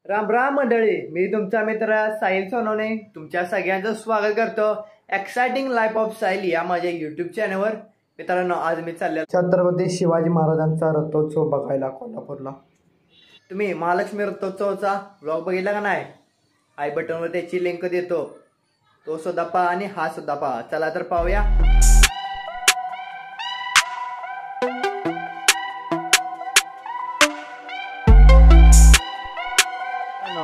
राम राम मंडळी, मी तुमचा मित्र साहिल सोनवणे तुमच्या सगळ्यांचं स्वागत करतो एक्साइटिंग लाईफ ऑफ साहिल या माझ्या युट्यूब चॅनलवर। मित्रांनो, आज मी चाललो छत्रपती शिवाजी महाराजांचा रथोत्सव बघायला कोल्हापूरला। तुम्ही महालक्ष्मी रथोत्सवाचा व्लॉग बघितला का नाही? आय बटनवर त्याची लिंक देतो, तो सुद्धा पहा आणि हा सुद्धा पहा। चला तर पाहूया।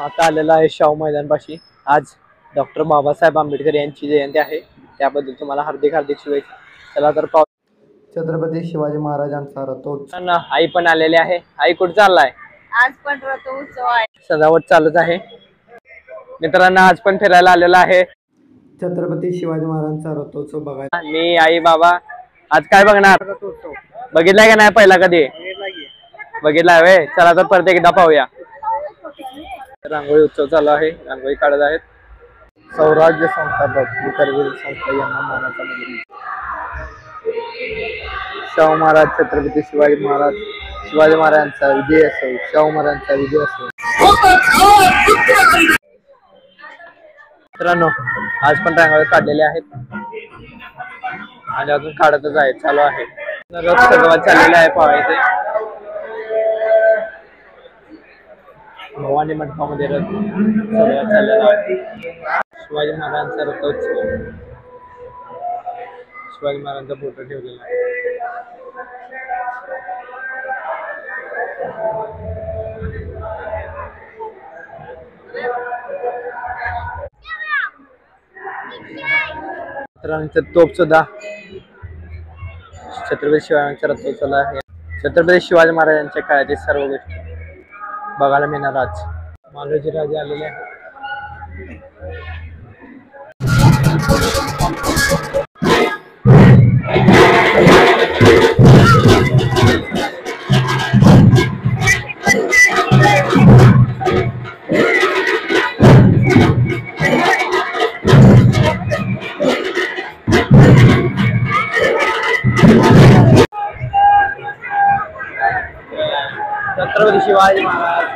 आता आलेला आहे शाहू मैदानपाशी। आज डॉक्टर बाबासाहेब आंबेडकर यांची जयंती आहे, त्याबद्दल तुम्हाला हार्दिक हार्दिक शुभेच्छा। चला तर पाहू छत्रपती शिवाजी महाराजांचा रथोत्सव। आई पण आलेली आहे। आई कुठे चाललाय? आज पण रथोत्सव आहे, सजावट चालूच आहे। मित्रांनो, आज पण फिरायला आलेला आहे छत्रपती शिवाजी महाराजांचा रथोत्सव बघायला। मी आई बाबा आज काय बघणार? रथोत्सव बघितलाय का नाही? पहिला कधी बघितलाय वे? चला तर परत एकदा पाहूया। रांगोळी उत्सव चालू आहे, रांगोळी काढत आहेत। स्वराज्य संस्थापक करवीर संस्था यांना मानाचा मुजरा। शाहू महाराज छत्रपती शिवाजी महाराजांचा विजय असो, शाहू महाराजांचा विजय असो। मित्रांनो, आज पण रांगोळी काढलेल्या आहेत आणि अजून काढतच आहेत, चालू आहे। रथ सजवत चाललेला आहे पाहायचे। भवानी मंडपामध्ये रथ सजवत चाललेला आहे। शिवाजी महाराजांचा रथोत्सव, शिवाजी महाराजांचा फोटो ठेवलेला आहे। मित्रांनो, तोप सुद्धा छत्रपती शिवाजींच्या रथोत्सवाला आहे। छत्रपती शिवाजी महाराजांच्या काळातील सर्व गोष्टी बघायला मिळणार। आज मालोजी राजे आलेले आहेत। छत्रपती शिवाजी महाराज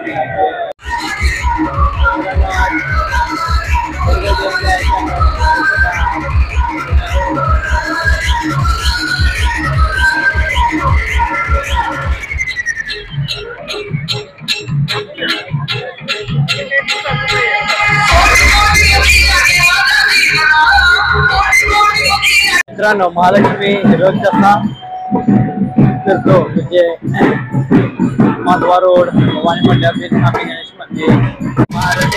मित्रांनो, महालक्ष्मी रोज जसा फिरतो म्हणजे माधवा रोड, भवानी मंडप, स्वामी गणेश मंदिर, महाराज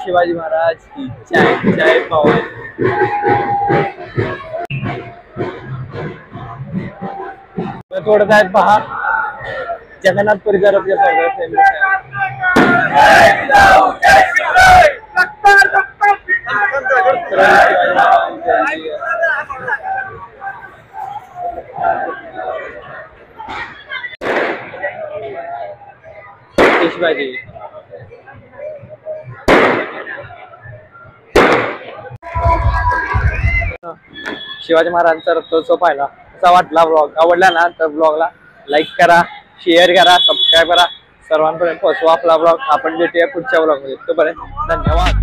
शिवाजी महाराज की जय जय पवन। थोडं आहेत पहा, जगन्नाथपुरीचा रथ फेमस आहे। शिवाजी शिवाजी महाराजांचा रथोत्सव पाहिला, कसा वाटला? ब्लॉग आवडला ना तर ब्लॉगला लाईक करा, शेअर करा, सबस्क्राईब करा, सर्वांपर्यंत पोहोचवा आपला ब्लॉग। आपण भेटूया पुढच्या ब्लॉगमध्ये, तोपर्यंत धन्यवाद।